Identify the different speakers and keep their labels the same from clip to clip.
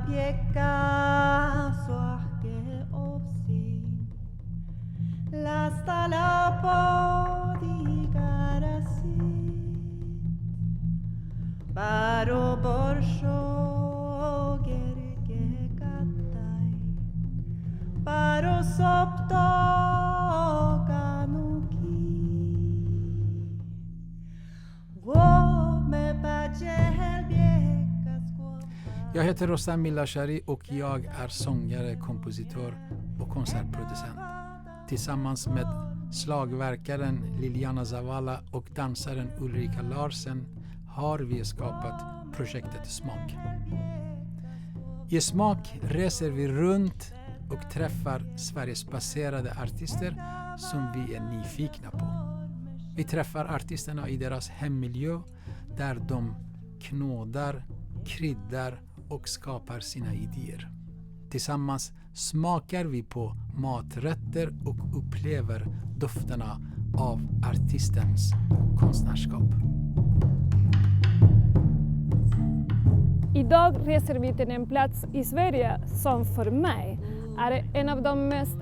Speaker 1: piekka suahke ofsi. Lasta la podi garasi. Baro borsho gerke kattai. Baro sopto kanuki. Gome bajel bieka skåpa.
Speaker 2: Jag heter Rostam Millashari och jag är sångare, kompositör och konsertproducent. Tillsammans med slagverkaren Liliana Zavala och dansaren Ulrika Larsen har vi skapat projektet Smak. I Smak reser vi runt och träffar Sverigesbaserade artister som vi är nyfikna på. Vi träffar artisterna i deras hemmiljö där de knådar, kryddar och skapar sina idéer. Tillsammans smakar vi på maträtter och upplever dofterna av artistens konstnärskap.
Speaker 3: Idag reser vi till en plats i Sverige som för mig är en av de mest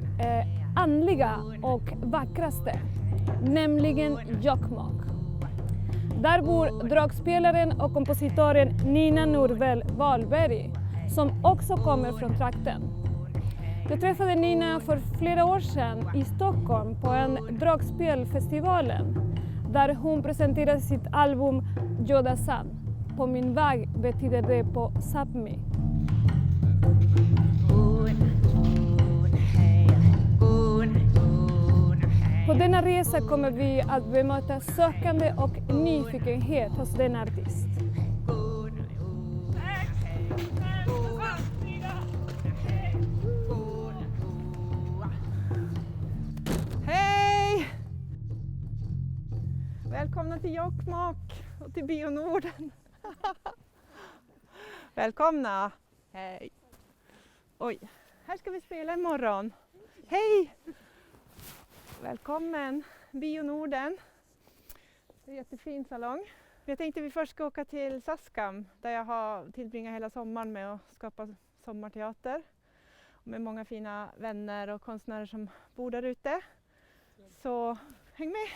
Speaker 3: andliga och vackraste, nämligen Jokkmokk. Där bor dragspelaren och kompositören Nina Norvel Wahlberg, som också kommer från trakten. Jag träffade Nina för flera år sedan i Stockholm på en dragspelfestivalen där hon presenterade sitt album Jodasan. På min väg betyder det på Sápmi. På denna resa kommer vi att bemöta sökande och nyfikenhet hos den artist.
Speaker 1: Hej! Välkomna till Jokkmokk och till Bio Norden. Välkomna! Hej! Oj, här ska vi spela imorgon. Hej! Välkommen Bio Norden. Det är en jättefin salong. Jag tänkte vi först ska åka till Saskam där jag har tillbringat hela sommaren med att skapa sommarteater. Med många fina vänner och konstnärer som bor där ute. Så häng med!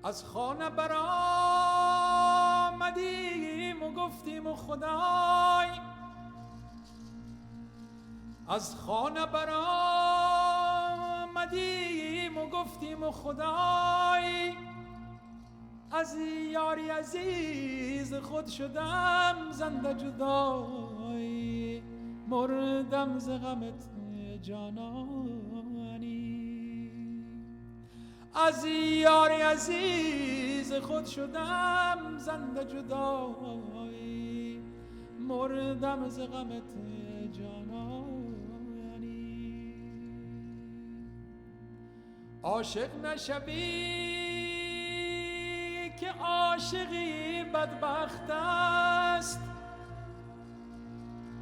Speaker 4: از خانه برآمدیم و گفتیم و خدای از خانه برآمدیم و گفتیم و خدای از یاری عزیز خود شدم زنده جدای مردم ز غمت جانانی از یاری عزیز خود شدم زنده جدای مردم ز غمت جانانی عاشق نشوی که عاشقی بدبخت است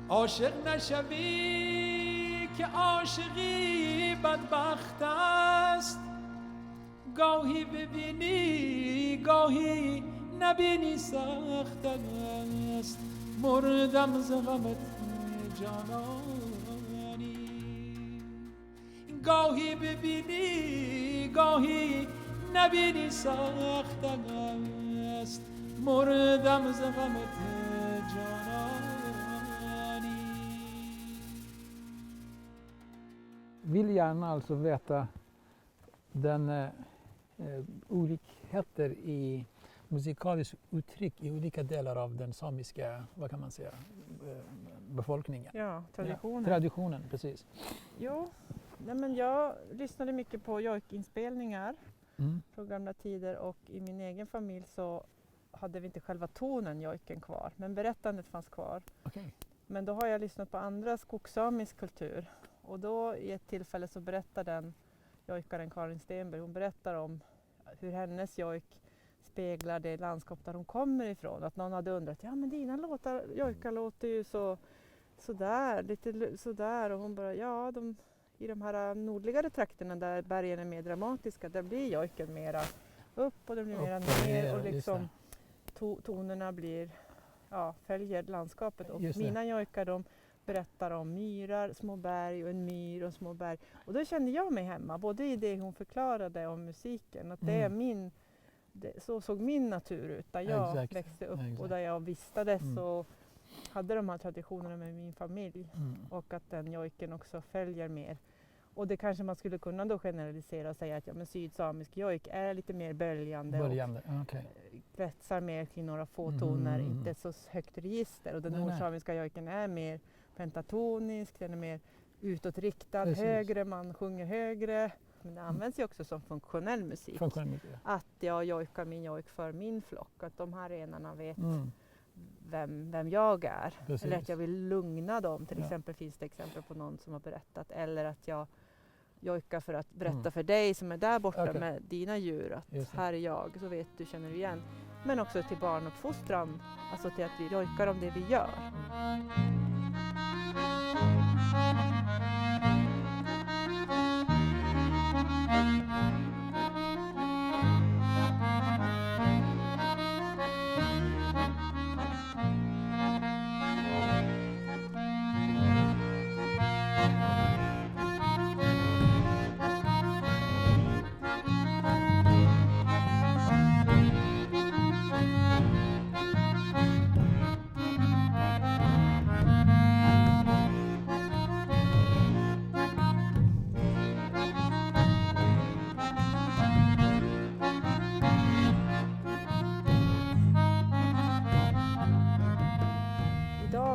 Speaker 4: عاشق نشوی که عاشقی بدبخت است گاهی ببینی گاهی نبینی سخت است مردم ز غمت جانانی گاهی ببینی گاهی نبینی سخت است مرد دم ز غمت جانانی.
Speaker 2: Vill gärna alltså veta den olikheter i musikalisk uttryck i olika delar av den samiska, vad kan man säga, befolkningen.
Speaker 1: Ja, traditionen.
Speaker 2: Ja, traditionen, precis.
Speaker 1: Jo, nej men jag lyssnade mycket på jojkinspelningar från gamla tider och i min egen familj så hade vi inte själva tonen jojken kvar, men berättandet fanns kvar.
Speaker 2: Okay.
Speaker 1: Men då har jag lyssnat på andra skogssamisk kultur och då i ett tillfälle så berättar den jojkaren Karin Stenberg, hon berättar om hur hennes jojk speglar det landskap där hon kommer ifrån. Att någon hade undrat, ja men dina jojkar låter ju sådär, lite sådär. Och hon bara, ja i de här nordligare trakterna där bergen är mer dramatiska, där blir jojken mera upp och det blir mera ner och liksom tonerna blir, följer landskapet. Och mina jojkar de berättar om myrar, små berg och en myr och små berg. Och då kände jag mig hemma, både i det hon förklarade om musiken, att det är så såg min natur ut där jag växte upp och där jag vistades och hade de här traditionerna med min familj och att den jojken också följer mer. Och det kanske man skulle kunna då generalisera och säga att men sydsamisk jojk är lite mer böljande och kretsar mer kring några få toner, inte så högt register. Och den nordsamiska jojken är mer pentatonisk, den är mer utåtriktad, högre, man sjunger högre. Men det används ju också som funktionell musik. Att jag jojkar min jojk för min flock, att de här renarna vet vem jag är. Precis. Eller att jag vill lugna dem. Till exempel finns det exempel på någon som har berättat. Eller att jag jojkar för att berätta för dig som är där borta med dina djur. Att här är jag, så vet du, känner du igen. Men också till barnuppfostran. Alltså till att vi jojkar om det vi gör.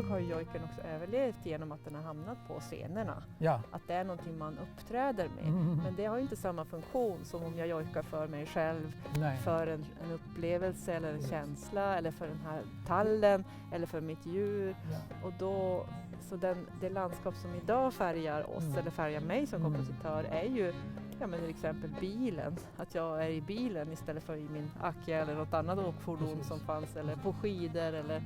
Speaker 1: Har jojken också överlevt genom att den har hamnat på scenerna. Ja. Att det är någonting man uppträder med. Men det har ju inte samma funktion som om jag jojkar för mig själv. Nej. För en upplevelse eller en känsla eller för den här tallen eller för mitt djur. Ja. Och då, så det landskap som idag färgar oss eller färgar mig som kompositör är ju till exempel bilen. Att jag är i bilen istället för i min Akia eller något annat åkfordon som fanns eller på skidor eller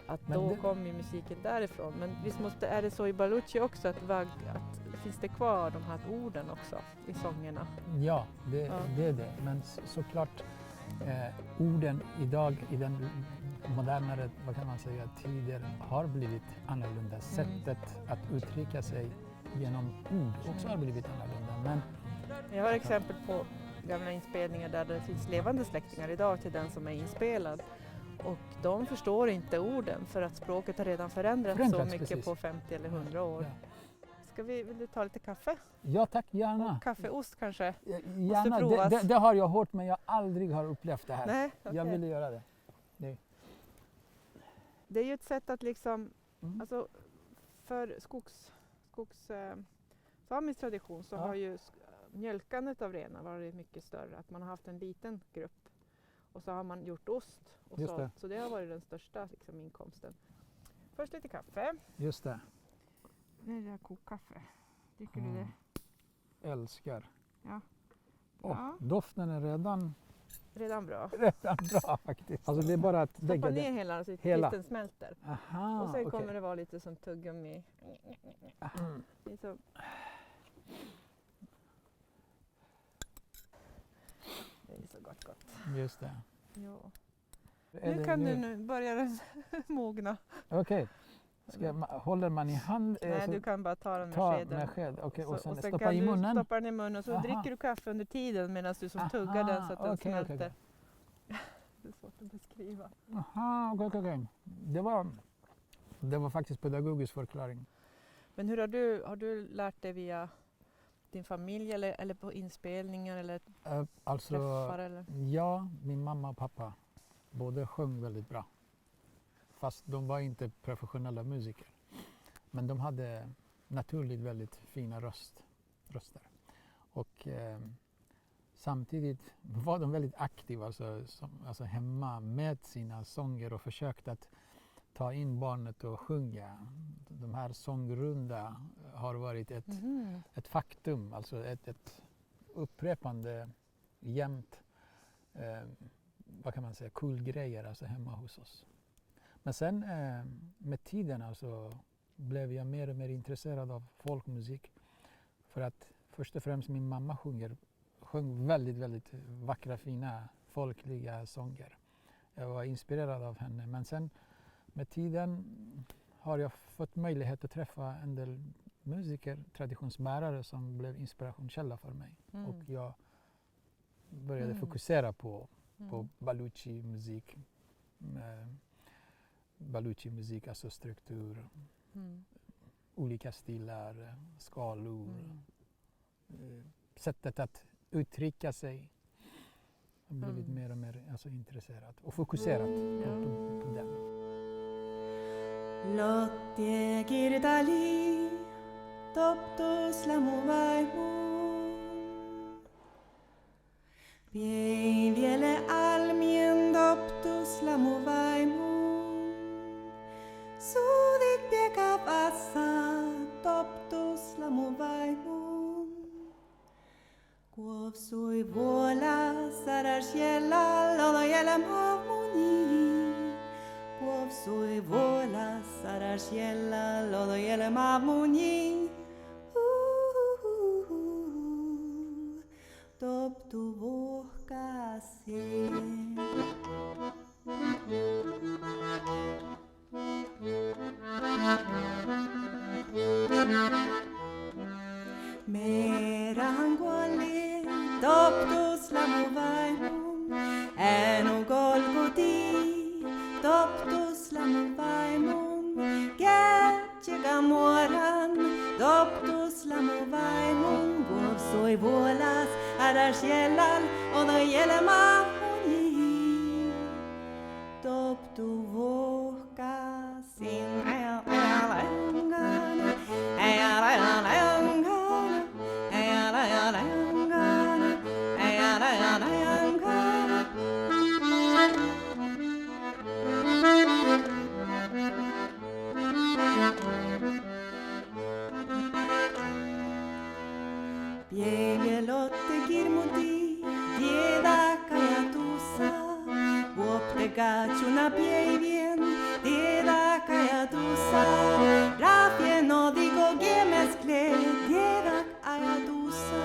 Speaker 1: att då kommer musiken därifrån. Men visst är det så i Baluchi också att finns det kvar de här orden också i sångerna? Ja, det är det. Men såklart orden idag i den modernare, vad kan man säga, tider har blivit annorlunda. Sättet att uttrycka sig genom ord också har blivit annorlunda. Men jag har exempel på gamla inspelningar där det finns levande släktingar idag till den som är inspelad. Och de förstår inte orden för att språket har redan förändrats så mycket precis. På 50 eller 100 år. Ja. Vill du ta lite kaffe? Ja tack, gärna. Och kaffeost kanske? Gärna, det har jag hört men jag aldrig har upplevt det här. Nej, okay. Jag ville göra det. Det är ju ett sätt att liksom, alltså för samisk tradition så har ju mjölkandet av renar varit mycket större. Att man har haft en liten grupp. Och så har man gjort ost. Och så det har varit den största inkomsten. Först lite kaffe. Just det. Nu är det kokkaffe. Tycker du det? Älskar. Ja. Doften är redan bra. Redan bra faktiskt. Alltså det är bara att stoppa ner hela så att den smälter. Aha, och sen kommer det vara lite som tuggummi. Det är så. Det är så gott. Just det. Ja. Nu kan du börja den mogna. Okej. Håller man i hand? Nej, du kan bara ta den med skeden. Och sen stoppa i munnen? Stoppa den i munnen och så dricker du kaffe under tiden medan du tuggar den så att den smälter. Det är svårt att beskriva.
Speaker 2: Aha, okej. Det var faktiskt pedagogisk förklaring.
Speaker 1: Men hur har du lärt dig via din familj eller på inspelningar eller
Speaker 2: Alltså,
Speaker 1: träffar? Eller?
Speaker 2: ja, min mamma och pappa båda sjöng väldigt bra. Fast de var inte professionella musiker. Men de hade naturligt väldigt fina röster. Och samtidigt var de väldigt aktiva alltså hemma med sina sånger och försökte att ta in barnet och sjunga. De här sångrunda har varit ett faktum, alltså ett upprepande jämt, vad kan man säga, kul grejer alltså hemma hos oss. Men sen med tiden alltså blev jag mer och mer intresserad av folkmusik. För att först och främst min mamma sjöng väldigt, väldigt vackra, fina, folkliga sånger. Jag var inspirerad av henne. Men sen med tiden har jag fått möjlighet att träffa en del musiker, traditionsbärare som blev inspirationskälla för mig. Och jag började fokusera på Baluchi-musik. Baluchi-musik, alltså struktur, olika stilar, skalor, sättet att uttrycka sig. Jag har blivit mer och mer alltså, intresserad och fokuserad på den.
Speaker 5: Lotte kirdali, toptos lamuvaimun. Pienviele almien toptos lamuvaimun. Sudik piekavassa, toptos lamuvaimun. Kuovsui vuola, sarasjella, lolojelem harmoni. Kuovsui vuola, sarasjella, lolojelem harmoni. Toptu vuohkasi. Meidän kuoli, toptus lamuvaimun, äänu kolkuti, toptus lamuvaimun, kätsika muoran, toptus lamuvaimun, kuovsui vuolas, äräs jällal, odo jelmahuni, toptu vuohkasin, Lotte kirmuti, tiedä kajatussa. Vuopte katsuna pievien, tiedä kajatussa. Rapien odiko gemeskle, tiedä ajatussa.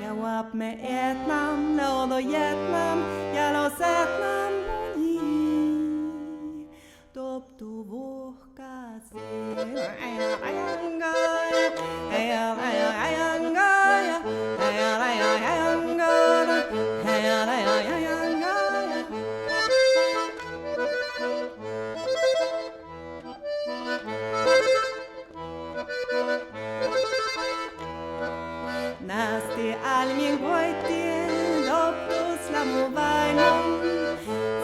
Speaker 5: Ja vuop me etnam, lodo jetnam, ja los etnam moni. Toptu vuohkasi, ajanga, Nasti almin koittien, toptus lamuvaimun.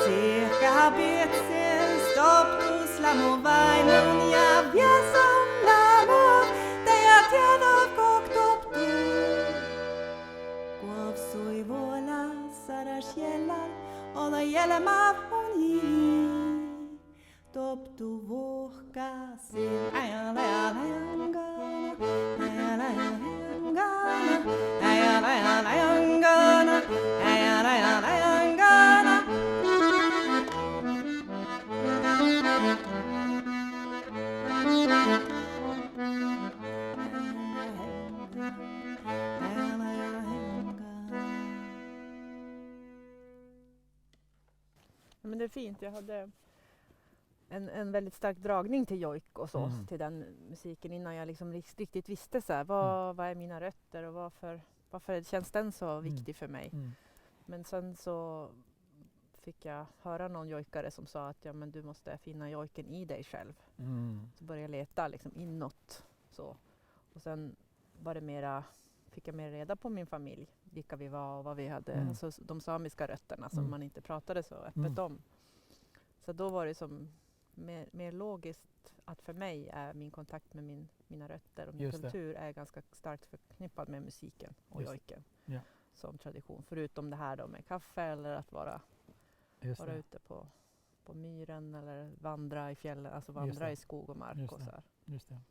Speaker 5: Cirka betsen, toptus lamuvaimun. Ja viesam lamu, teja tiedä kok toptu. Kuovsui vuola, saras jellal, odo jelma huni. Toptu vuohkasin,
Speaker 1: Men det är fint. Jag hade en väldigt stark dragning till jojk och så, till den musiken innan jag liksom riktigt visste så här, vad är mina rötter och varför känns den så viktig för mig. Men sen så
Speaker 6: fick jag höra någon jojkare som sa att ja, men du måste finna jojken i dig själv. Så började jag leta liksom inåt. Så. Och sen var det mera, fick jag mer reda på min familj, vilka vi var och vad vi hade, alltså de samiska rötterna som man inte pratade så öppet om. Så då var det som mer logiskt att för mig är min kontakt med mina rötter och min kultur är ganska starkt förknippad med musiken och jojken som tradition. Förutom det här då med kaffe eller att vara ute på myren eller vandra i fjällen, alltså vandra i skog och mark och så här.
Speaker 2: Just det.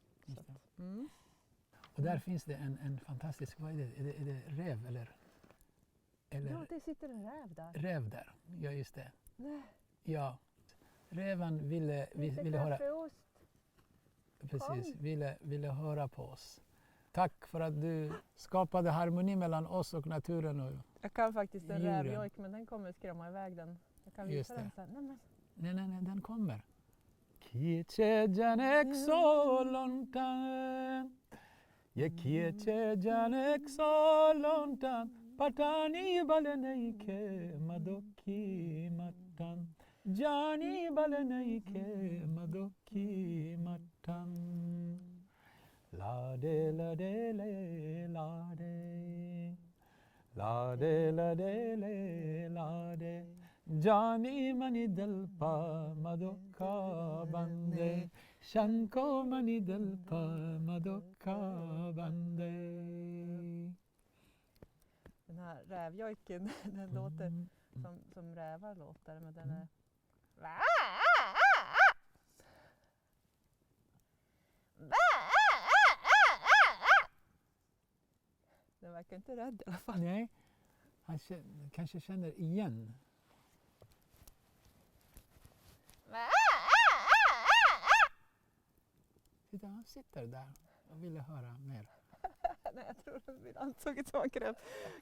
Speaker 2: Och där finns det en fantastisk, vad är det? Är det räv eller?
Speaker 1: Ja, det sitter en räv där.
Speaker 2: Räv där, ja just det.
Speaker 1: Nej.
Speaker 2: Ja, räven ville höra. Precis, ville höra på oss. Tack för att du skapade harmoni mellan oss och naturen och
Speaker 1: jag kan faktiskt en
Speaker 2: djuren.
Speaker 1: rävjojk, men den kommer skrämma iväg den. Jag kan visa den sen.
Speaker 2: Nej, den kommer. Kieche janek solontan. Ye kieche janek solontan. Patani baleneike madoki matan. Jani baleneike madoki matan. Lade lade le lade. Lade lade le lade. Jani mani dalpa madoka bande. Shanko mani dalpa madoka bande.
Speaker 1: Den här rävjojken, den låter som rävar låter, men den är... Den verkar inte rädd i alla fall.
Speaker 2: Nej, han kanske känner igen. Titta, han sitter där och ville höra mer.
Speaker 1: Nej, jag tror att han såg ut som han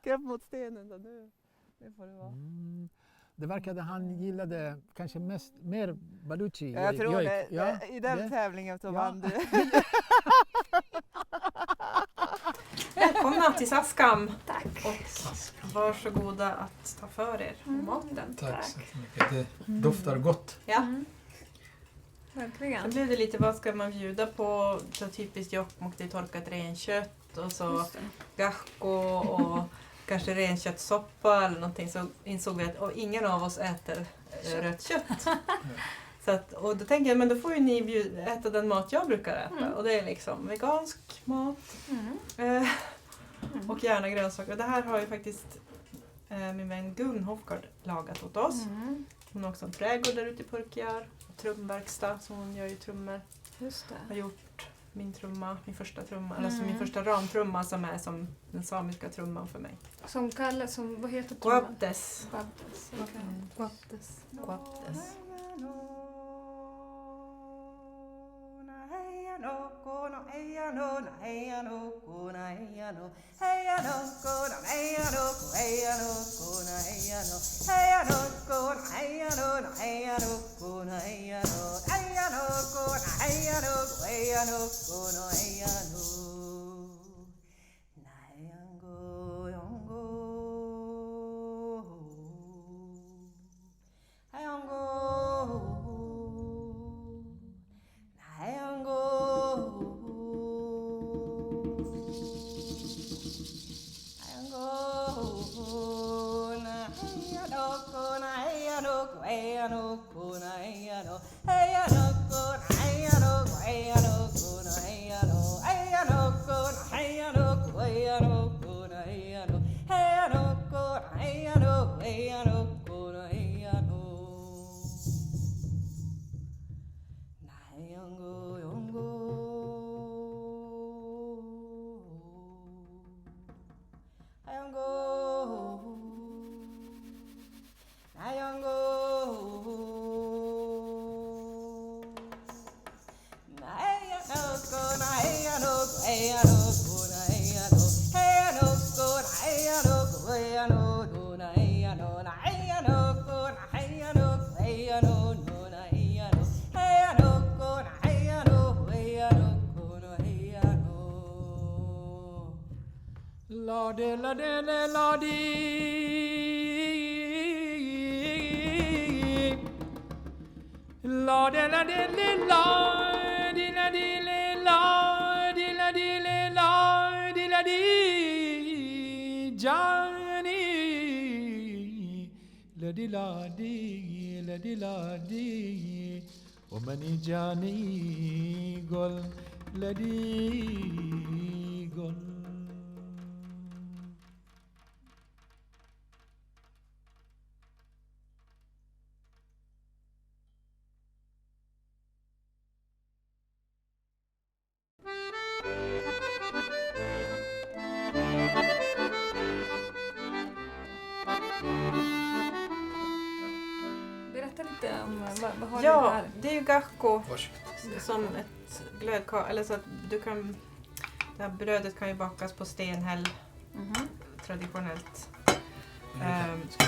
Speaker 1: kröp mot stenen. Så nu får det vara.
Speaker 2: Det verkade han gillade kanske mer Baluchi.
Speaker 1: Jag tror det. Ja, i den tävlingen så vann du.
Speaker 6: Välkomna till Saskam. Tack. Och varsågoda att ta för er maten.
Speaker 2: Tack så mycket. Det doftar gott.
Speaker 6: Ja.
Speaker 3: Verkligen.
Speaker 6: Så blev det lite, vad ska man bjuda på? Så typiskt Jokkmokk, det är torkat renkött och så gahko och kanske renköttssoppa eller någonting. Så insåg vi att ingen av oss äter rött kött. Så att, och då tänker jag, men då får ju ni äta den mat jag brukar äta. Och det är liksom vegansk mat. Och gärna grönsaker. Och det här har ju faktiskt min vän Gun Hofgard lagat åt oss. Hon har också en trädgård där ute i Purkjar. Trumverkstad, så hon gör ju trummor.
Speaker 3: Just det.
Speaker 6: Har gjort min trumma, min första trumma, eller min första ramtrumma som är som den samiska trumman för mig.
Speaker 3: Som kallas, vad heter trumman?
Speaker 6: Guaptes.
Speaker 3: Guaptes. Okay.
Speaker 6: Guaptes. Guaptes.
Speaker 4: La de la de la la di la de la de li la di la di li la di la di li la di la di Johnny la di la di la di la di ومني جاني قول لدي قول
Speaker 3: Berätta lite om vad har du
Speaker 6: Ja,
Speaker 3: här?
Speaker 6: det är ju gakko
Speaker 2: Varsågod.
Speaker 6: som ett glödkaka, eller så att du kan, det här brödet kan ju bakas på stenhäll traditionellt.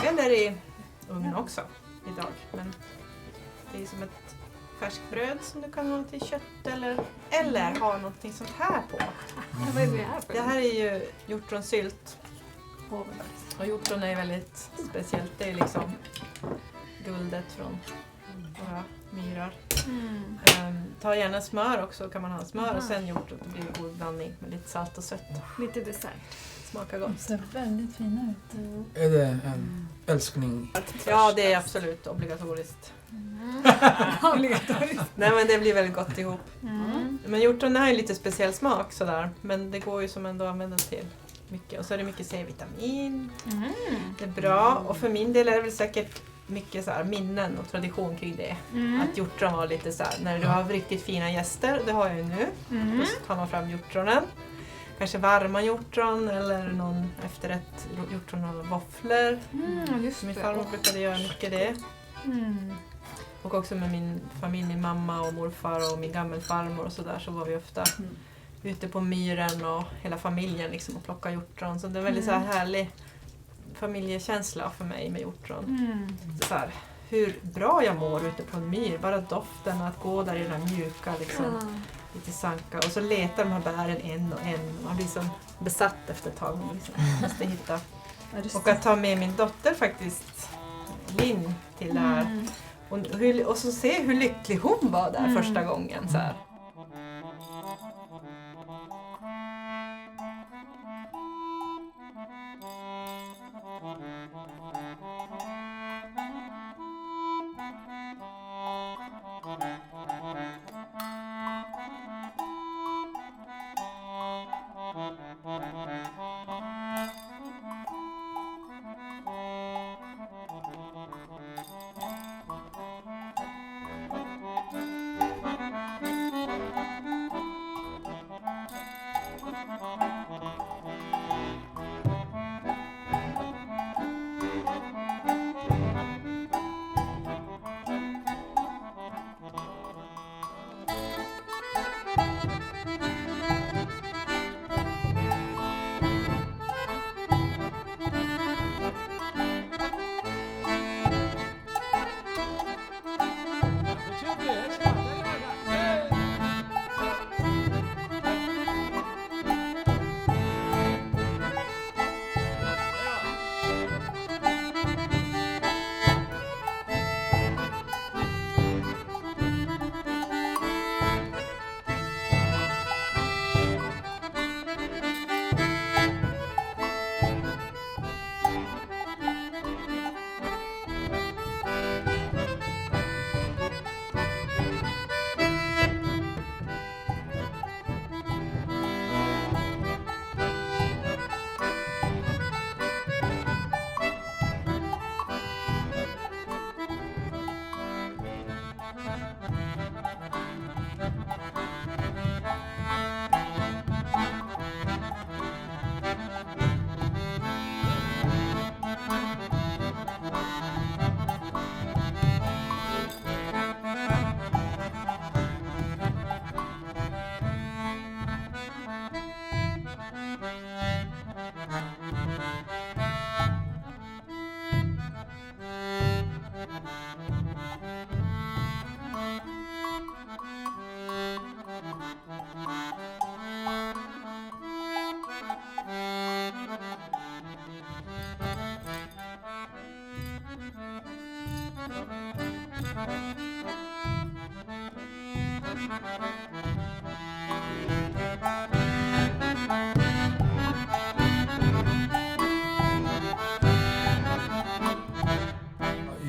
Speaker 6: Eller i ugn också idag. Men det är som ett färskbröd som du kan ha till kött eller ha någonting sånt här på.
Speaker 3: Vad är det här för?
Speaker 6: Det här är ju hjortronsylt.
Speaker 3: Åh, vad nice.
Speaker 6: Och hjortron är ju väldigt speciellt. Det är liksom guldet från våra myrar. Ta gärna smör också, kan man ha smör och sen hjortron. Det blir en god blandning med lite salt och sött.
Speaker 3: Lite dessert.
Speaker 6: Smakar gott.
Speaker 7: Det ser väldigt fina ut.
Speaker 2: Är det en älskling?
Speaker 6: Ja, det är absolut obligatoriskt.
Speaker 3: Obligatoriskt.
Speaker 6: Nej, men det blir väldigt gott ihop. Men hjortron har ju lite speciell smak sådär. Men det går ju som ändå att använda till mycket. Och så är det mycket C-vitamin. Det är bra. Och för min del är det väl säkert mycket så här minnen och tradition kring det. Att hjortron var lite så här, när du har riktigt fina gäster, det har jag ju nu. Då tar man fram hjortronen. Kanske varma hjortron eller någon efterrätt hjortron och våfflor.
Speaker 3: Just
Speaker 6: Min
Speaker 3: det.
Speaker 6: farmor brukade göra mycket det. Och också med min familj, min mamma och morfar och min gammelfarmor och sådär, så var vi ofta ute på myren och hela familjen liksom och plocka hjortron. Så det är väldigt så här härlig familjekänsla för mig med hjortron. Så här, hur bra jag mår ute på en myr, bara doften och att gå där i den här mjuka liksom, lite sanka. Och så letar de här bären en och en. Man blir som besatt efter ett tag. Liksom. Måste hitta. Och att ta med min dotter faktiskt, Linn, till det här. Och så se hur lycklig hon var där första gången. Så här.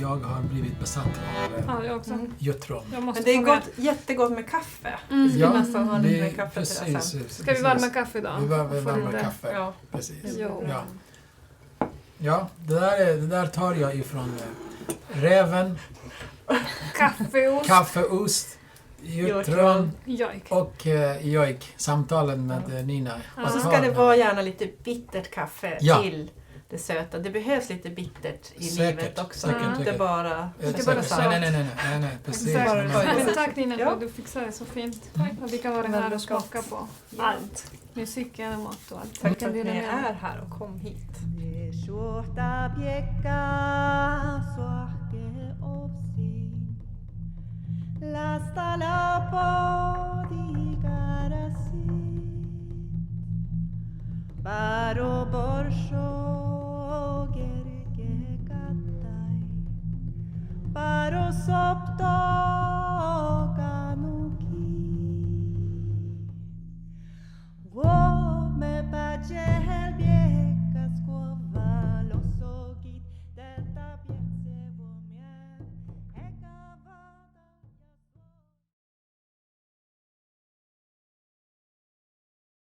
Speaker 2: Jag har blivit besatt av
Speaker 3: Ja, jag också.
Speaker 2: hjortron.
Speaker 3: Jag måste
Speaker 6: Men det är
Speaker 3: få med.
Speaker 6: gott, jättegott med kaffe.
Speaker 3: Mm.
Speaker 6: Vi ska nästan ha lite med kaffe till det sen.
Speaker 3: Ska vi varma kaffe då?
Speaker 2: Vi
Speaker 3: Får
Speaker 2: värmer
Speaker 3: det-
Speaker 2: kaffe.
Speaker 6: Ja.
Speaker 2: Precis.
Speaker 3: Jo.
Speaker 2: Ja. Ja, det där tar jag ifrån räven,
Speaker 3: Kaffeost.
Speaker 2: kaffeost, hjortron
Speaker 3: Jojk.
Speaker 2: och jojk. Samtalen med Nina.
Speaker 3: Ja.
Speaker 6: Och så ska det vara gärna lite bittert kaffe
Speaker 2: Ja.
Speaker 6: till det söta. Det behövs lite bittert i
Speaker 2: Säkert,
Speaker 6: livet också.
Speaker 2: säkert,
Speaker 6: Inte
Speaker 2: säkert.
Speaker 6: bara...
Speaker 3: Inte bara salt.
Speaker 2: Nej, precis.
Speaker 3: Exakt.
Speaker 2: Men-
Speaker 3: Men tack Nina för
Speaker 6: Ja.
Speaker 3: att du fixade det så fint.
Speaker 2: Mm.
Speaker 3: Och vi kan vara här och
Speaker 6: Väldigt
Speaker 3: smaka
Speaker 6: gott.
Speaker 3: på
Speaker 6: Ja.
Speaker 3: allt. Musiken och mat och allt.
Speaker 6: Tack
Speaker 3: Vi
Speaker 6: för
Speaker 3: kan
Speaker 6: att
Speaker 3: dela
Speaker 6: ni
Speaker 3: med
Speaker 6: är här och kom hit.
Speaker 5: Suota piekkaa suahke opsi. Lasta laupodi karasi. Paro borsho gerke kattai. Paro sopto